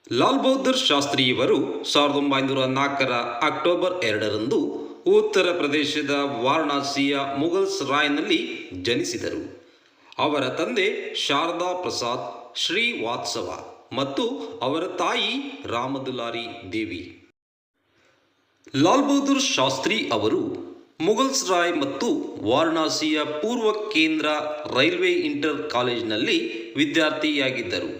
Lal Bahadur ಶಾಸ್ತ್ರಿಯವರು 1904 October 2ರಂದು ಉತ್ತರ ಪ್ರದೇಶದ ವಾರಣಾಸಿಯ ಮುಘಲ್ಸ್ ರಾಯ್ನಲ್ಲಿ ಜನಿಸಿದರು. ಅವರ ತಂದೆ ಶಾರದಾ ಪ್ರಸಾದ್ ಶ್ರೀವಾತ್ಸವ ಮತ್ತು ಅವರ ತಾಯಿ ರಾಮದುಲಾರಿ ದೇವಿ. ಲಾಲ್ ಬಹದ್ದೂರ್ ಶಾಸ್ತ್ರಿ ಅವರು ಮುಘಲ್ಸ್ ರಾಯ್ ಮತ್ತು ವಾರಣಾಸಿಯ ಪೂರ್ವ ಕೇಂದ್ರ ರೈಲ್ವೆ ಇಂಟರ್ ಕಾಲೇಜಿನಲ್ಲಿ ವಿದ್ಯಾರ್ಥಿಯಾಗಿದ್ದರು.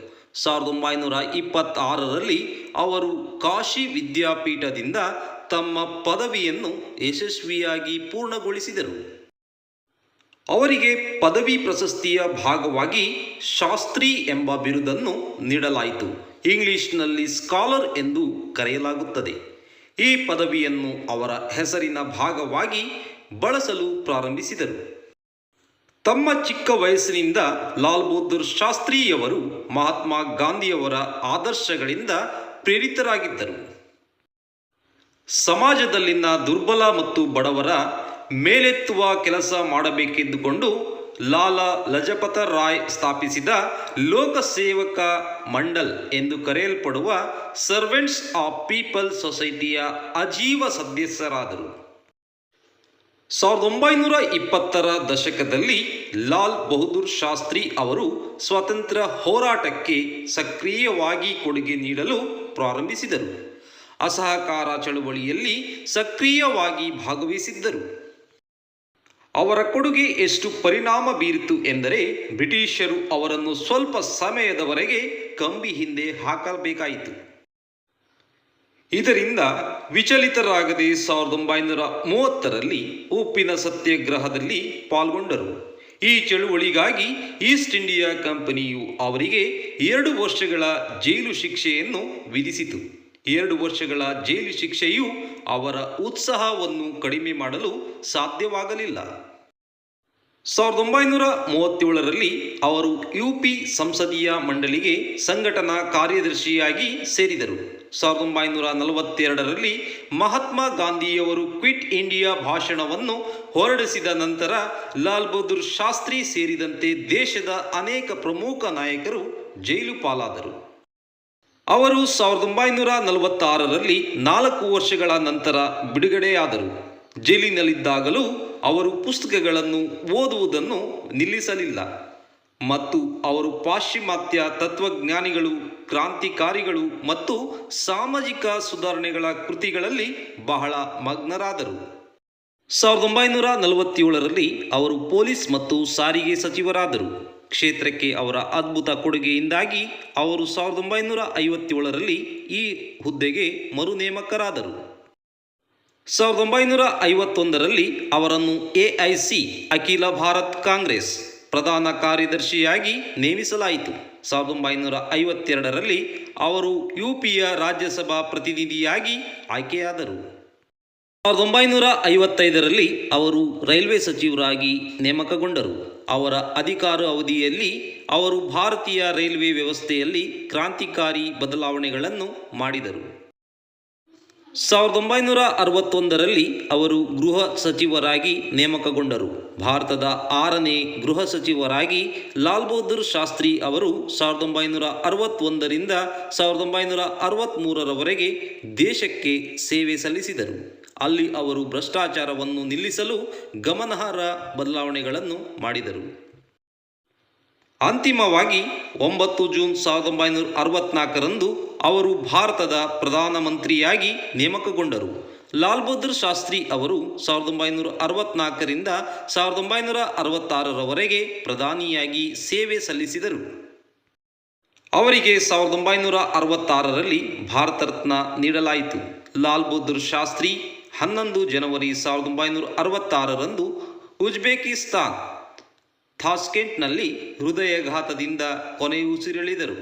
1926ರಲ್ಲಿ ಅವರು ಕಾಶಿ ವಿದ್ಯಾಪೀಠದಿಂದ ತಮ್ಮ ಪದವಿಯನ್ನು ಯಶಸ್ವಿಯಾಗಿ ಪೂರ್ಣಗೊಳಿಸಿದರು. ಅವರಿಗೆ ಪದವಿ ಪ್ರಶಸ್ತಿಯ ಭಾಗವಾಗಿ ಶಾಸ್ತ್ರಿ ಎಂಬ ಬಿರುದನ್ನು ನೀಡಲಾಯಿತು. ಇಂಗ್ಲಿಷ್ನಲ್ಲಿ ಸ್ಕಾಲರ್ ಎಂದು ಕರೆಯಲಾಗುತ್ತದೆ. ಈ ಪದವಿಯನ್ನು ಅವರ ಹೆಸರಿನ ಭಾಗವಾಗಿ ಬಳಸಲು ಪ್ರಾರಂಭಿಸಿದರು. ತಮ್ಮ ಚಿಕ್ಕ ವಯಸ್ಸಿನಿಂದ ಲಾಲ್ ಬಹದ್ದೂರ್ ಶಾಸ್ತ್ರಿಯವರು ಮಹಾತ್ಮ ಗಾಂಧಿಯವರ ಆದರ್ಶಗಳಿಂದ ಪ್ರೇರಿತರಾಗಿದ್ದರು. ಸಮಾಜದಲ್ಲಿನ ದುರ್ಬಲ ಮತ್ತು ಬಡವರ ಮೇಲೆತ್ತುವ ಕೆಲಸ ಮಾಡಬೇಕೆಂದುಕೊಂಡು ಲಾಲಾ ಲಜಪತ ರಾಯ್ ಸ್ಥಾಪಿಸಿದ ಲೋಕಸೇವಕ ಮಂಡಲ್ ಎಂದು ಕರೆಯಲ್ಪಡುವ ಸರ್ವೆಂಟ್ಸ್ ಆಫ್ ಪೀಪಲ್ ಸೊಸೈಟಿಯ ಅಜೀವ ಸದಸ್ಯರಾದರು. 1920ರ ದಶಕದಲ್ಲಿ ಲಾಲ್ ಬಹದ್ದೂರ್ ಶಾಸ್ತ್ರಿ ಅವರು ಸ್ವಾತಂತ್ರ್ಯ ಹೋರಾಟಕ್ಕೆ ಸಕ್ರಿಯವಾಗಿ ಕೊಡುಗೆ ನೀಡಲು ಪ್ರಾರಂಭಿಸಿದರು. ಅಸಹಕಾರ ಚಳುವಳಿಯಲ್ಲಿ ಸಕ್ರಿಯವಾಗಿ ಭಾಗವಹಿಸಿದ್ದರು. ಅವರ ಕೊಡುಗೆ ಎಷ್ಟು ಪರಿಣಾಮ ಬೀರಿತು ಎಂದರೆ ಬ್ರಿಟಿಷರು ಅವರನ್ನು ಸ್ವಲ್ಪ ಸಮಯದವರೆಗೆ ಕಂಬಿ ಹಿಂದೆ ಹಾಕಬೇಕಾಯಿತು. ಇದರಿಂದ ವಿಚಲಿತರಾಗದೆ 1930ರಲ್ಲಿ ಉಪ್ಪಿನ ಸತ್ಯಾಗ್ರಹದಲ್ಲಿ ಪಾಲ್ಗೊಂಡರು. ಈ ಚಳುವಳಿಗಾಗಿ ಈಸ್ಟ್ ಇಂಡಿಯಾ ಕಂಪನಿಯು ಅವರಿಗೆ 2 ವರ್ಷಗಳ ಜೈಲು ಶಿಕ್ಷೆಯನ್ನು ವಿಧಿಸಿತು. 2 ವರ್ಷಗಳ ಜೈಲು ಶಿಕ್ಷೆಯು ಅವರ ಉತ್ಸಾಹವನ್ನು ಕಡಿಮೆ ಮಾಡಲು ಸಾಧ್ಯವಾಗಲಿಲ್ಲ. 1937ರಲ್ಲಿ ಅವರು ಯುಪಿ ಸಂಸದೀಯ ಮಂಡಳಿಗೆ ಸಂಘಟನಾ ಕಾರ್ಯದರ್ಶಿಯಾಗಿ ಸೇರಿದರು. 1942ರಲ್ಲಿ ಮಹಾತ್ಮ ಗಾಂಧಿಯವರು ಕ್ವಿಟ್ ಇಂಡಿಯಾ ಭಾಷಣವನ್ನು ಹೊರಡಿಸಿದ ನಂತರ ಲಾಲ್ ಬಹದ್ದೂರ್ ಶಾಸ್ತ್ರಿ ಸೇರಿದಂತೆ ದೇಶದ ಅನೇಕ ಪ್ರಮುಖ ನಾಯಕರು ಜೈಲು ಪಾಲಾದರು. ಅವರು 1946ರಲ್ಲಿ 4 ವರ್ಷಗಳ ನಂತರ ಬಿಡುಗಡೆಯಾದರು. ಜೈಲಿನಲ್ಲಿದ್ದಾಗಲೂ ಅವರು ಪುಸ್ತಕಗಳನ್ನು ಓದುವುದನ್ನು ನಿಲ್ಲಿಸಲಿಲ್ಲ ಮತ್ತು ಅವರು ಪಾಶ್ಚಿಮಾತ್ಯ ತತ್ವಜ್ಞಾನಿಗಳು, ಕ್ರಾಂತಿಕಾರಿಗಳು ಮತ್ತು ಸಾಮಾಜಿಕ ಸುಧಾರಣೆಗಳ ಕೃತಿಗಳಲ್ಲಿ ಬಹಳ ಮಗ್ನರಾದರು. 1947ರಲ್ಲಿ ಅವರು ಪೊಲೀಸ್ ಮತ್ತು ಸಾರಿಗೆ ಸಚಿವರಾದರು. ಕ್ಷೇತ್ರಕ್ಕೆ ಅವರ ಅದ್ಭುತ ಕೊಡುಗೆಯಿಂದಾಗಿ ಅವರು 1957ರಲ್ಲಿ ಈ ಹುದ್ದೆಗೆ ಮರು ನೇಮಕರಾದರು. 1951ರಲ್ಲಿ ಅವರನ್ನು ಎಐಸಿ ಅಖಿಲ ಭಾರತ್ ಕಾಂಗ್ರೆಸ್ ಪ್ರಧಾನ ಕಾರ್ಯದರ್ಶಿಯಾಗಿ ನೇಮಿಸಲಾಯಿತು. 1952ರಲ್ಲಿ ಅವರು ಯುಪಿಯ ರಾಜ್ಯಸಭಾ ಪ್ರತಿನಿಧಿಯಾಗಿ ಆಯ್ಕೆಯಾದರು. 1955ರಲ್ಲಿ ಅವರು ರೈಲ್ವೆ ಸಚಿವರಾಗಿ ನೇಮಕಗೊಂಡರು. ಅವರ ಅಧಿಕಾರ ಅವಧಿಯಲ್ಲಿ ಅವರು ಭಾರತೀಯ ರೈಲ್ವೆ ವ್ಯವಸ್ಥೆಯಲ್ಲಿ ಕ್ರಾಂತಿಕಾರಿ ಬದಲಾವಣೆಗಳನ್ನು ಮಾಡಿದರು. 1961ರಲ್ಲಿ ಅವರು ಗೃಹ ಸಚಿವರಾಗಿ ನೇಮಕಗೊಂಡರು. ಭಾರತದ 6ನೇ ಗೃಹ ಸಚಿವರಾಗಿ ಲಾಲ್ ಬಹದ್ದೂರ್ ಶಾಸ್ತ್ರಿ ಅವರು 1961ರಿಂದ 1963ರವರೆಗೆ ದೇಶಕ್ಕೆ ಸೇವೆ ಸಲ್ಲಿಸಿದರು. ಅಲ್ಲಿ ಅವರು ಭ್ರಷ್ಟಾಚಾರವನ್ನು ನಿಲ್ಲಿಸಲು ಗಮನಾರ್ಹ ಬದಲಾವಣೆಗಳನ್ನು ಮಾಡಿದರು. ಅಂತಿಮವಾಗಿ 9 ಜೂನ್ 1964ರಂದು ಅವರು ಭಾರತದ ಪ್ರಧಾನಮಂತ್ರಿಯಾಗಿ ನೇಮಕಗೊಂಡರು. ಲಾಲ್ ಬಹದ್ದೂರ್ ಶಾಸ್ತ್ರಿ ಅವರು 1964ರಿಂದ 1966ರವರೆಗೆ ಪ್ರಧಾನಿಯಾಗಿ ಸೇವೆ ಸಲ್ಲಿಸಿದರು. ಅವರಿಗೆ 1966ರಲ್ಲಿ ಭಾರತ ರತ್ನ ನೀಡಲಾಯಿತು. ಲಾಲ್ ಬಹದ್ದೂರ್ ಶಾಸ್ತ್ರಿ 11 ಜನವರಿ 1966ರಂದು ಉಜ್ಬೇಕಿಸ್ತಾನ್ ತಾಷ್ಕೆಂಟ್ನಲ್ಲಿ ಹೃದಯಾಘಾತದಿಂದ ಕೊನೆಯುಸಿರೆಳೆದರು.